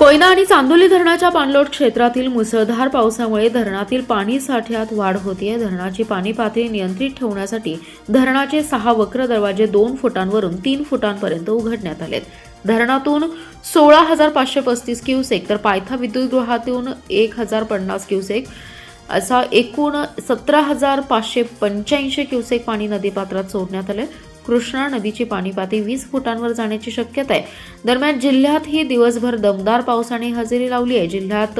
कोयना आणि चांदोली धरणाच्या पाणलोट क्षेत्रातील मुसळधार पावसामुळे धरणातील पाणी साठ्यात वाढ होतीये। धरणाची पाणी पातळी नियंत्रित ठेवण्यासाठी धरणाचे 6 वक्र दरवाजे 2 फुटांवरून 3 फुटांपर्यंत उघडण्यात आलेत। धरणातून 16,535 क्युसेक तर पायथा विद्युतगृहातून 1,050 क्युसेक असा एकूण 17,585 क्युसेक पाणी नदीपात्रात सोडण्यात आले। कृष्णा नदीची पाणी पातळी 20 फुटांवर जाण्याची शक्यता आहे। दरम्यान जिल्ह्यातही दिवसभर दमदार पावसाने हजेरी लावली आहे। जिल्ह्यात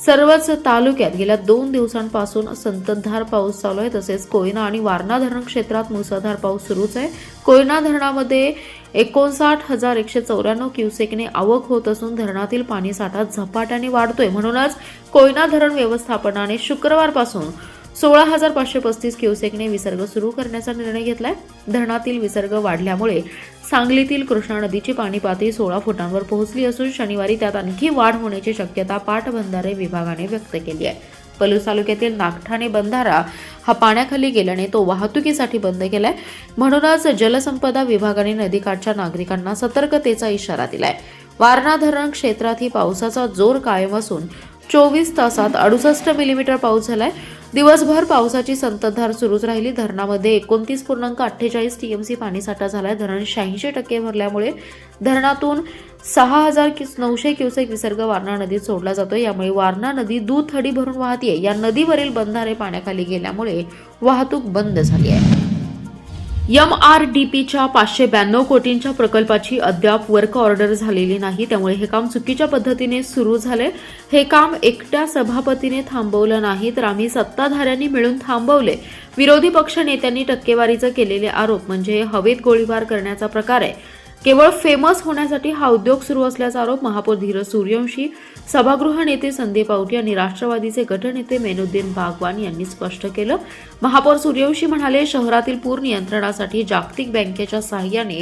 सर्वच तालुक्यात गेल्या 2 दिवसांपासून संततधार पाऊस चालू आहे। तसेच कोयना आणि वारणा धरण क्षेत्रात मुसळधार पाऊस सुरूच आहे। कोयना धरणामध्ये 59,194 क्युसेकने आवक होत असून धरणातील पाणी साठा झपाट्याने वाढतोय। म्हणूनच कोयना धरण व्यवस्थापनाने शुक्रवारपासून 16,535 क्युसेकने विसर्ग सुरू करण्याचा निर्णय घेतलाय। धरणातील विसर्ग वाढल्यामुळे सांगलीतील कृष्णा नदीची पाणी पातळी 16 फुटांवर पोहोचली असून शनिवारी त्यात आणखी वाढ होण्याची शक्यता पाटबंधारे विभागाने व्यक्त केली आहे। पलूस तालुक्यातील नागठाणे बंधारा हा पाण्याखाली गेल्याने तो वाहतुकीसाठी बंद केलाय। म्हणूनच जलसंपदा विभागाने नदीकाठच्या नागरिकांना सतर्कतेचा इशारा दिलाय। वारणा धरण क्षेत्रातही पावसाचा जोर कायम असून 24 तासात 68 मिलीमीटर पाऊस झालाय। दिवसभर पावसाची संततधार सुरूच राहिली। धरणामध्ये 29.48 टीएमसी पाणीसाठा झालाय। धरण 86% भरल्यामुळे धरणातून 6,900 क्युसेक विसर्ग वारणा नदीत सोडला जातोय। यामुळे वारणा नदी दुथडी भरून वाहतीये। या नदीवरील बंधारे पाण्याखाली गेल्यामुळे वाहतूक बंद झाली आहे। MRDPच्या 592 कोटींच्या प्रकल्पाची अद्याप वर्क ऑर्डर झालेली नाही, त्यामुळे हे काम चुकीच्या पद्धतीने सुरू झाले। हे काम एकट्या सभापतीने थांबवलं नाही तर आम्ही सत्ताधाऱ्यांनी मिळून थांबवले। विरोधी पक्ष नेत्यांनी टक्केवारीचे केलेले आरोप म्हणजे हवेत गोळीबार करण्याचा प्रकार आहे। केवळ फेमस होण्यासाठी हा उद्योग सुरू असल्याचा आरोप महापौर धीरज सूर्यवंशी, सभागृह नेते संदीप आवटी आणि राष्ट्रवादीचे गटनेते मेनुद्दीन बागवान यांनी स्पष्ट केलं। महापौर सूर्यवंशी म्हणाले, शहरातील पूर नियंत्रणासाठी जागतिक बँकेच्या सहाय्याने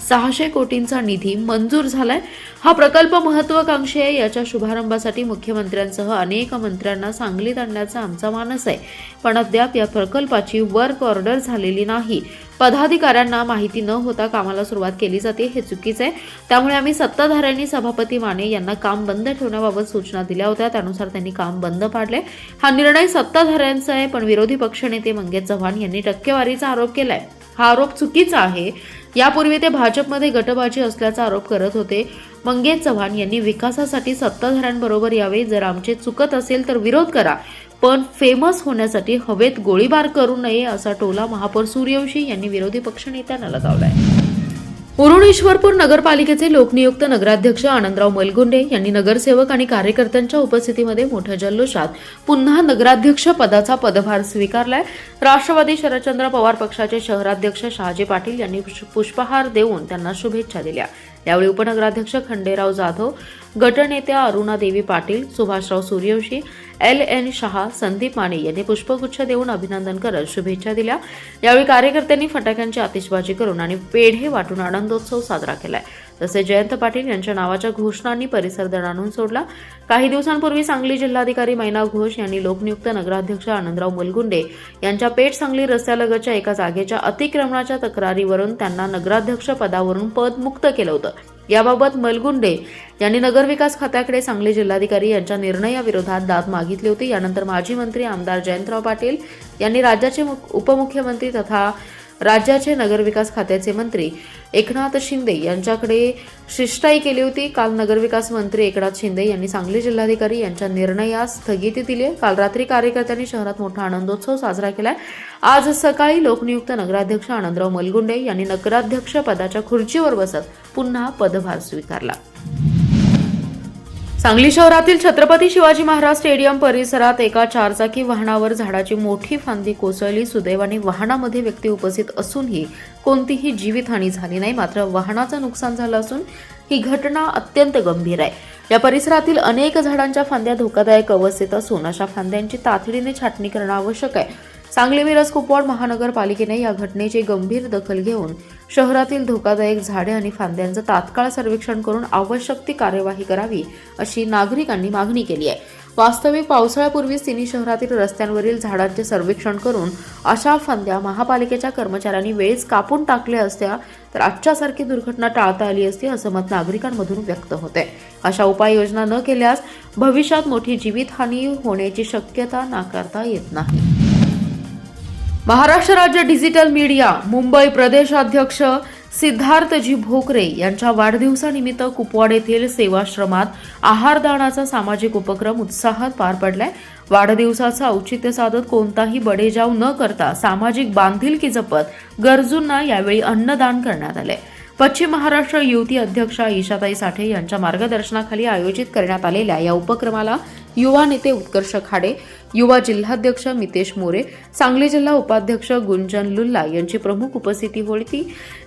600 कोटींचा निधी मंजूर झालाय। हा प्रकल्प महत्त्वाकांक्षी आहे। याच्या शुभारंभासाठी मुख्यमंत्र्यांसह अनेक मंत्र्यांना सांगलीत आणण्याचा आमचा मानस आहे, पण अद्याप या प्रकल्पाची वर्क ऑर्डर झालेली नाही। पदाधिकाऱ्यांना माहिती न होता कामाला सुरुवात केली जाते, हे चुकीचे आहे। त्यामुळे आम्ही सत्ताधाऱ्यांनी सभापती माने यांना काम बंद ठेवण्याबाबत सूचना दिल्या होत्या, त्यानुसार त्यांनी काम बंद पाडले। हा निर्णय सत्ताधाऱ्यांचा आहे, पण विरोधी पक्षनेते मंगेश चव्हाण यांनी टक्केवारीचा आरोप केलाय। हा आरोप चुकीचा आहे। यापूर्वी ते भाजपमध्ये गटबाजी असल्याचा आरोप करत होते। मंगेश चव्हाण यांनी विकासासाठी सत्ताधाऱ्यांबरोबर यावे। जर आमचे चुकत असेल तर विरोध करा, पण फेमस होण्यासाठी हवेत गोळीबार करू नये असा टोला महापौर सूर्यवंशी यांनी विरोधी पक्षनेत्यांना लगावलाय। उरण ईश्वरपूर नगरपालिकेचे लोकनियुक्त नगराध्यक्ष आनंदराव मलगुंडे यांनी नगरसेवक आणि कार्यकर्त्यांच्या उपस्थितीमध्ये मोठ्या जल्लोषात पुन्हा नगराध्यक्ष पदाचा पदभार स्वीकारलाय। राष्ट्रवादी शरदचंद्र पवार पक्षाचे शहराध्यक्ष शहाजी पाटील यांनी पुष्पहार देऊन त्यांना शुभेच्छा दिल्या। यावेळी उपनगराध्यक्ष खंडेराव जाधव, गटनेत्या अरुणा देवी पाटील, सुभाषराव सूर्यवंशी, LN शहा, संदीप माने यांनी पुष्पगुच्छ देऊन अभिनंदन करत शुभेच्छा दिल्या। यावेळी कार्यकर्त्यांनी फटाक्यांची आतिषबाजी करून आणि पेढे वाटून आनंदोत्सव साजरा केलाय। तसेच जयंत पाटील यांच्या नावाच्या घोषणांनी परिसर दणाणून सोडला। काही दिवसांपूर्वी सांगली जिल्हाधिकारी मैना घोष यांनी लोकनियुक्त नगराध्यक्ष आनंदराव मलगुंडे यांच्या पेठ सांगली रस्त्यालगतच्या एका जागेच्या अतिक्रमणाच्या तक्रारीवरून त्यांना नगराध्यक्ष पदावरून पदमुक्त केलं होतं। याबाबत मलगुंडे यांनी नगरविकास खात्याकडे सांगली जिल्हाधिकारी यांच्या निर्णयाविरोधात दाद मागितली होती। यानंतर माजी मंत्री आमदार जयंतराव पाटील यांनी राज्याचे उपमुख्यमंत्री तथा राज्याचे नगरविकास खात्याचे मंत्री एकनाथ शिंदे यांच्याकडे शिष्टाई केली होती। काल नगरविकास मंत्री एकनाथ शिंदे यांनी सांगली जिल्हाधिकारी यांच्या निर्णयास स्थगिती दिली। काल रात्री कार्यकर्त्यांनी शहरात मोठा आनंदोत्सव साजरा केलाय। आज सकाळी लोकनियुक्त नगराध्यक्ष आनंदराव मलगुंडे यांनी नगराध्यक्ष पदाच्या खुर्चीवर बसत पुन्हा पदभार स्वीकारला। सांगली शहरातील छत्रपती शिवाजी महाराज स्टेडियम परिसरात एका 4 चाकी वाहनावर झाडाची मोठी फांदी कोसळली। सुदैवाने वाहनामध्ये व्यक्ती उपस्थित असूनही कोणतीही जीवितहानी झाली नाही, मात्र वाहनाचं नुकसान झालं असून ही घटना अत्यंत गंभीर आहे। या परिसरातील अनेक झाडांच्या फांद्या धोकादायक अवस्थेत असून अशा फांद्यांची तातडीने छाटणी करणं आवश्यक आहे। सांगली मिरज कुपवाड महानगरपालिकेने या घटनेची गंभीर दखल घेऊन शहरातील धोकादायक झाडे आणि फांद्यांचं तात्काळ सर्वेक्षण करून आवश्यक ती कार्यवाही करावी अशी नागरिकांनी मागणी केली आहे। वास्तविक पावसाळ्यापूर्वीच तिन्ही शहरातील रस्त्यांवरील झाडांचे सर्वेक्षण करून अशा फांद्या महापालिकेच्या कर्मचाऱ्यांनी वेळीच कापून टाकल्या असत्या तर आजच्यासारखी दुर्घटना टाळता आली असती असं मत नागरिकांमधून व्यक्त होते. अशा उपाययोजना न केल्यास भविष्यात मोठी जीवितहानी होण्याची शक्यता नाकारता येत नाही. महाराष्ट्र राज्य डिजिटल मीडिया मुंबई प्रदेशाध्यक्ष सिद्धार्थजी भोकरे यांच्या वाढदिवसानिमित्त कुपवाड येथील सेवाश्रमात आहारदानाचा सामाजिक उपक्रम उत्साहात पार पडलाय. वाढदिवसाचं औचित्य साधत कोणताही बडेजाव न करता सामाजिक बांधिलकी जपत गरजूंना यावेळी अन्नदान करण्यात आले. पश्चिम महाराष्ट्र युवती अध्यक्षा ईशाताई साठे यांच्या मार्गदर्शनाखाली आयोजित करण्यात आलेल्या या उपक्रमाला युवा नेते उत्कर्ष खाडे, युवा जिल्हाध्यक्ष मितेश मोरे, सांगली जिल्हा उपाध्यक्ष गुंजन लुल्ला यांची प्रमुख उपस्थिती होती.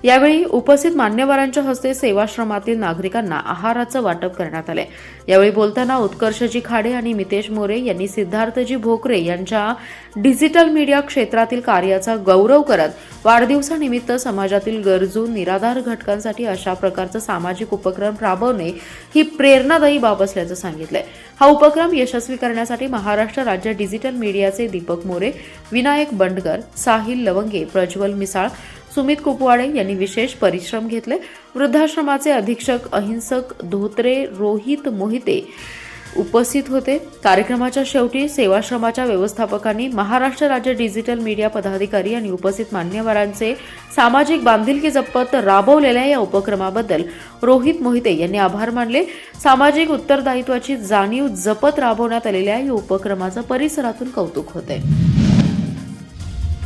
यावेळी उपस्थित मान्यवरांच्या हस्ते सेवाश्रमातील नागरिकांना आहाराचं वाटप करण्यात आले. यावेळी बोलताना उत्कर्षजी खाडे आणि मितेश मोरे यांनी सिद्धार्थजी भोकरे यांच्या डिजिटल मीडिया क्षेत्रातील कार्याचा गौरव करत वाढदिवसानिमित्त समाजातील गरजू निराधार घटकांसाठी अशा प्रकारचा सामाजिक उपक्रम राबवणे ही प्रेरणादायी बाब असल्याचं सांगितलंय. हा उपक्रम यशस्वी करण्यासाठी महाराष्ट्र राज्य डिजिटल मीडियाचे दीपक मोरे, विनायक बंडकर, साहिल लवंगे, प्रज्वल मिसाळ, सुमित कुपवाडे यांनी विशेष परिश्रम घेतले. वृद्धाश्रमाचे अधीक्षक अहिंसक धोत्रे, रोहित मोहिते उपस्थित होते. कार्यक्रमाच्या शेवटी सेवाश्रमाच्या व्यवस्थापकांनी महाराष्ट्र राज्य डिजिटल मीडिया पदाधिकारी आणि उपस्थित मान्यवरांचे सामाजिक बांधिलकी जपत राबवलेल्या या उपक्रमाबद्दल रोहित मोहिते यांनी आभार मानले. सामाजिक उत्तरदायित्वाची जाणीव जपत राबवण्यात आलेल्या या उपक्रमाचं परिसरातून कौतुक होते.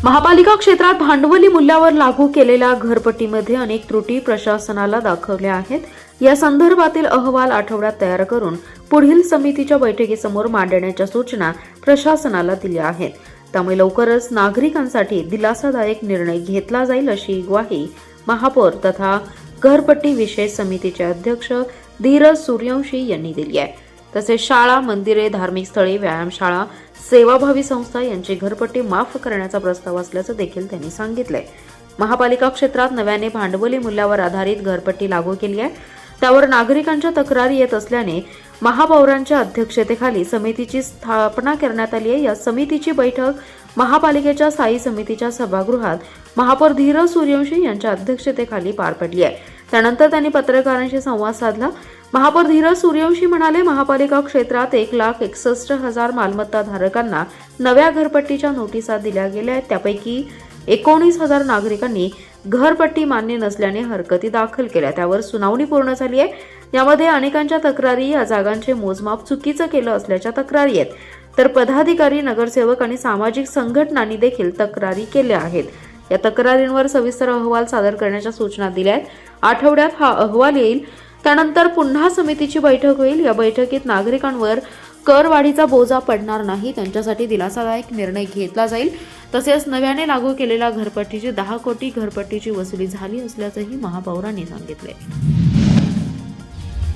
महापालिका क्षेत्रात भांडवली मूल्यावर लागू केलेल्या घरपट्टीमध्ये अनेक त्रुटी प्रशासनाला दाखवल्या आहेत. या संदर्भातील अहवाल आठवड्यात तयार करून पुढील समितीच्या बैठकीसमोर मांडण्याच्या सूचना प्रशासनाला दिल्या आहेत. त्यामुळे लवकरच नागरिकांसाठी दिलासादायक निर्णय घेतला जाईल अशी ग्वाही महापौर तथा घरपट्टी विशेष समितीचे अध्यक्ष धीरज सूर्यवंशी यांनी दिली आहे. तसेच शाळा, मंदिरे, धार्मिक स्थळे, व्यायामशाळा, सेवाभावी संस्था यांची घरपट्टी माफ करण्याचा प्रस्ताव असल्याचं देखील त्यांनी सांगितलंय. महापालिका क्षेत्रात नव्याने भांडवली मूल्यावर आधारित घरपट्टी लागू केली आहे. त्यावर नागरिकांच्या तक्रारी येत असल्याने महापौरांच्या अध्यक्षतेखाली समितीची स्थापना करण्यात आली आहे. या समितीची बैठक महापालिकेच्या स्थायी समितीच्या सभागृहात महापौर धीरज सूर्यवंशी यांच्या अध्यक्षतेखाली पार पडली आहे. त्यानंतर त्यांनी पत्रकारांशी संवाद साधला. महापौर धीरज सूर्यवंशी म्हणाले, महापालिका क्षेत्रात 1,61,000 मालमत्ता धारकांना नव्या घरपट्टीच्या नोटिसा दिल्या गेल्या आहेत. त्यापैकी 19,000 नागरिकांनी घरपट्टी मान्य नसल्याने हरकती दाखल केल्या. त्यावर सुनावणी पूर्ण झाली आहे. यामध्ये अनेकांच्या तक्रारी या जागांचे मोजमाप चुकीचं केलं असल्याच्या तक्रारी आहेत. तर पदाधिकारी, नगरसेवक आणि सामाजिक संघटनांनी देखील तक्रारी केल्या आहेत. या तक्रारींवर सविस्तर अहवाल सादर करण्याच्या सूचना दिल्या आहेत. आठवड्यात हा अहवाल येईल. त्यानंतर पुन्हा समितीची बैठक होईल. या बैठकीत नागरिकांवर करवाढीचा बोजा पडणार नाही, त्यांच्यासाठी दिलासादायक निर्णय घेतला जाईल. तसेच नव्याने लागू केलेल्या घरपट्टीची 10 कोटी घरपट्टीची वसुली झाली असल्याचंही महापौरांनी सांगितले.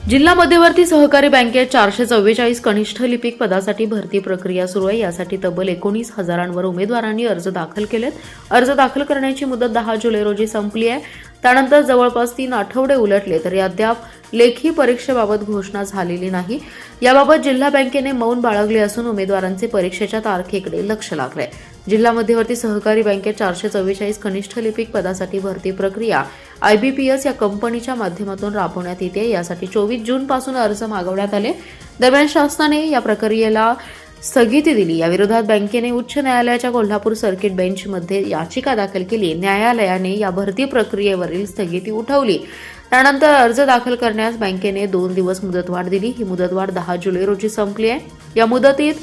जिल्हा मध्यवर्ती सहकारी बँकेत 444 कनिष्ठ लिपिक पदासाठी भरती प्रक्रिया सुरू आहे. यासाठी तब्बल 19,000 उमेदवारांनी अर्ज दाखल केलेत. अर्ज दाखल करण्याची मुदत 10 जुलै रोजी संपली आहे. त्यानंतर जवळपास 3 आठवडे उलटले तरी अद्याप लेखी परीक्षेबाबत घोषणा झालेली नाही. याबाबत जिल्हा बँकेने मौन बाळगले असून उमेदवारांचे परीक्षेच्या तारखेकडे लक्ष लागले. जिल्हा मध्यवर्ती सहकारी बँकेत 444 कनिष्ठ लिपिक पदासाठी भरती प्रक्रिया IBPS या कंपनीच्या माध्यमातून राबवण्यात येते. यासाठी 24 जून पासून अर्ज मागवण्यात आले. दरम्यान शासनाने या प्रक्रियेला स्थगिती दिली. या विरोधात बँकेने उच्च न्यायालयाच्या कोल्हापूर सर्किट बेंचमध्ये याचिका दाखल केली. न्यायालयाने या भरती प्रक्रियेवरील स्थगिती उठवली. त्यानंतर अर्ज दाखल करण्यास बँकेने 2 दिवस मुदतवाढ दिली. ही मुदतवाढ 10 जुलै रोजी संपली आहे. या मुदतीत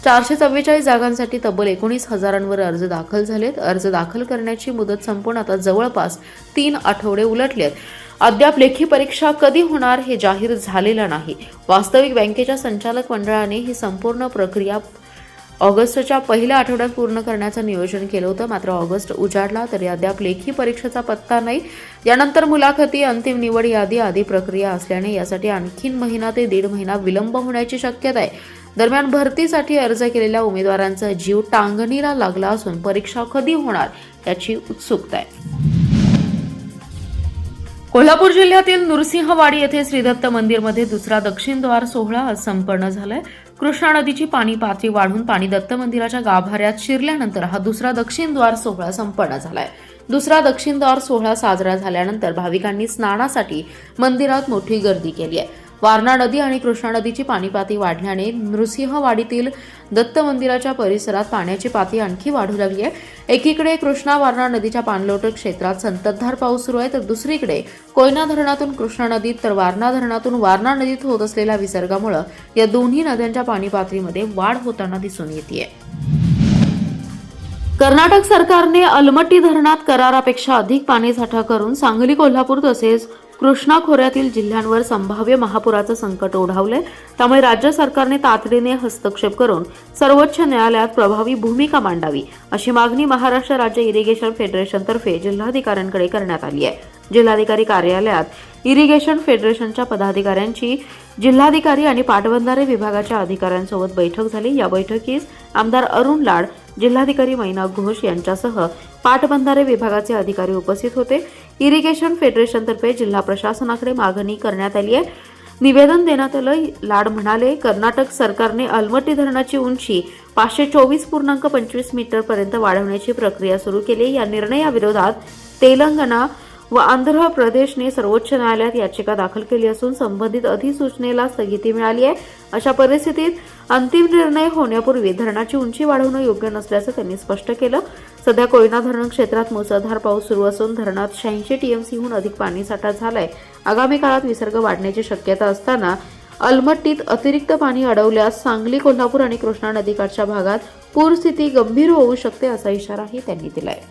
444 जागांसाठी तब्बल 19,000 अर्ज दाखल झालेत. अर्ज दाखल करण्याची मुदत संपून आता जवळपास 3 आठवडे उलटलेत. अद्याप लेखी परीक्षा कधी होणार हे जाहीर झालेलं नाही. वास्तविक बँकेच्या संचालक मंडळाने ही संपूर्ण प्रक्रिया ऑगस्टच्या पहिल्या आठवड्यात पूर्ण करण्याचं नियोजन केलं होतं. मात्र ऑगस्ट उजाडला तरी अद्याप लेखी परीक्षेचा पत्ता नाही. यानंतर मुलाखती, अंतिम निवड यादी आदी प्रक्रिया असल्याने यासाठी आणखीन महिना ते 1.5 महिना विलंब होण्याची शक्यता आहे. दरम्यान भरतीसाठी अर्ज केलेल्या उमेदवारांचा जीव टांगणीला लागला असून परीक्षा कधी होणार याची उत्सुकता आहे. कोल्हापूर जिल्ह्यातील नृसिंहवाडी येथे श्रीदत्त मंदिरमध्ये दुसरा दक्षिण द्वार सोहळा आज संपन्न झालाय. कृष्णा नदीची पाणी पातळी वाढून पाणी दत्त मंदिराच्या गाभाऱ्यात शिरल्यानंतर हा दुसरा दक्षिण द्वार सोहळा संपन्न झालाय। दुसरा दक्षिण द्वार सोहळा साजरा झाल्यानंतर भाविकांनी स्नानासाठी मंदिरात मोठी गर्दी केली आहे। वारणा नदी आणि कृष्णा नदीची पाणी पातळी वाढल्याने नृसिंहवाडीतील दत्त मंदिराच्या परिसरात पाण्याची पातळी आणखी वाढू लागली आहे। एकीकडे कृष्णा वारणा नदीच्या पाणलोट क्षेत्रात संततधार पाऊस सुरू आहे, तर दुसरीकडे कोयना धरणातून कृष्णा नदीत तर वारणा धरणातून वारणा नदीत होत असलेल्या विसर्गामुळे या दोन्ही नद्यांच्या पाणी पातळीमध्ये वाढ होताना दिसून येते। कर्नाटक सरकारने अलमट्टी धरणात करारापेक्षा अधिक पाणीसाठा करून सांगली, कोल्हापूर तसेच कृष्णा खोऱ्यातील जिल्ह्यांवर संभाव्य महापुराचं संकट ओढावलंय। त्यामुळे राज्य सरकारने तातडीने हस्तक्षेप करून सर्वोच्च न्यायालयात प्रभावी भूमिका मांडावी अशी मागणी महाराष्ट्र राज्य इरिगेशन फेडरेशनतर्फे जिल्हाधिकाऱ्यांकडे करण्यात आली आहे। जिल्हाधिकारी कार्यालयात इरिगेशन फेडरेशनच्या पदाधिकाऱ्यांची जिल्हाधिकारी आणि पाटबंधारे विभागाच्या अधिकाऱ्यांसोबत बैठक झाली। या बैठकीस आमदार अरुण लाड, जिल्हाधिकारी मैना घोष यांच्यासह पाटबंधारे विभागाचे अधिकारी उपस्थित होते। इरिगेशन फेडरेशनतर्फे जिल्हा प्रशासनाकडे मागणी करण्यात आली आहे। निवेदन देण्यात आलं। लाड म्हणाले, कर्नाटक सरकारने अलमट्टी धरणाची उंची 524.25 मीटर पर्यंत वाढवण्याची प्रक्रिया सुरू केली। या निर्णयाविरोधात तेलंगणा व आंध्र प्रदेशने सर्वोच्च न्यायालयात याचिका दाखल केली असून संबंधित अधिसूचनेला स्थगिती मिळाली आहे। अशा परिस्थितीत अंतिम निर्णय होण्यापूर्वी धरणाची उंची वाढवणं योग्य नसल्याचं त्यांनी स्पष्ट केलं। सध्या कोयना धरण क्षेत्रात मुसळधार पाऊस सुरू असून धरणात 86 टीएमसीहून अधिक पाणीसाठा झालाय। आगामी काळात विसर्ग वाढण्याची शक्यता असताना अलमट्टीत अतिरिक्त पाणी अडवल्यास सांगली, कोल्हापूर आणि कृष्णा नदीकाठच्या भागात पूरस्थिती गंभीर होऊ शकते असा इशाराही त्यांनी दिलाय।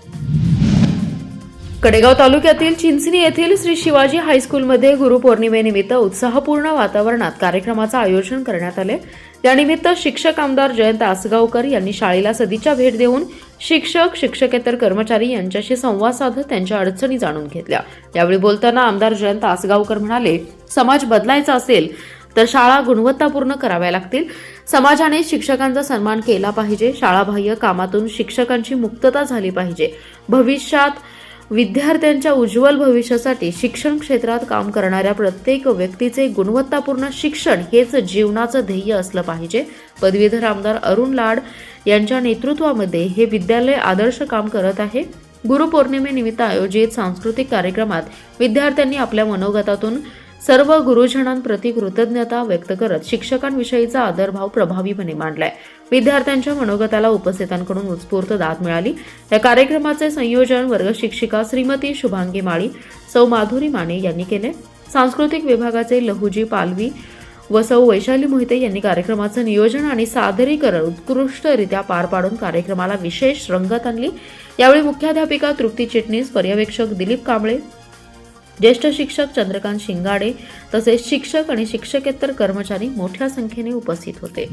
कडेगाव तालुक्यातील चिंचणी येथील श्री शिवाजी हायस्कूलमध्ये गुरुपौर्णिमेनिमित्त उत्साहपूर्ण वातावरणात कार्यक्रमाचं आयोजन करण्यात आले। त्यानिमित्त शिक्षक आमदार जयंत आसगावकर यांनी शाळेला सदिच्छा भेट देऊन शिक्षक, शिक्षकेतर कर्मचारी यांच्याशी संवाद साधत त्यांच्या अडचणी जाणून घेतल्या। यावेळी बोलताना आमदार जयंत आसगावकर म्हणाले, समाज बदलायचा असेल तर शाळा गुणवत्तापूर्ण कराव्या लागतील। समाजाने शिक्षकांचा सन्मान केला पाहिजे। शाळाबाह्य कामातून शिक्षकांची मुक्तता झाली पाहिजे। भविष्यात विद्यार्थ्यांच्या उज्ज्वल भविष्यासाठी शिक्षण क्षेत्रात काम करणाऱ्या प्रत्येक व्यक्तीचे गुणवत्तापूर्ण शिक्षण हेच जीवनाचं ध्येय असलं पाहिजे। पदवीधर आमदार अरुण लाड यांच्या नेतृत्वामध्ये हे विद्यालय आदर्श काम करत आहे। गुरुपौर्णिमेनिमित्त आयोजित सांस्कृतिक कार्यक्रमात विद्यार्थ्यांनी आपल्या मनोगतातून सर्व गुरुजनांप्रती कृतज्ञता व्यक्त करत शिक्षकांविषयीचा आदरभाव प्रभावीपणे मांडलाय। विद्यार्थ्यांच्या मनोगताला उपस्थितांकडून उत्स्फूर्त दाद मिळाली। या कार्यक्रमाचे संयोजन वर्ग शिक्षिका श्रीमती शुभांगी माळी, सौ माधुरी माने यांनी केले। सांस्कृतिक विभागाचे लहुजी पालवी व सौ वैशाली मोहिते यांनी कार्यक्रमाचं नियोजन आणि सादरीकरण उत्कृष्टरित्या पार पाडून कार्यक्रमाला विशेष रंगत आणली। यावेळी मुख्याध्यापिका तृप्ती चिटणीस, पर्यवेक्षक दिलीप कांबळे, ज्येष्ठ शिक्षक चंद्रकांत शिंगाडे तसेच शिक्षक आणि शिक्षकेतर कर्मचारी मोठ्या संख्येने उपस्थित होते।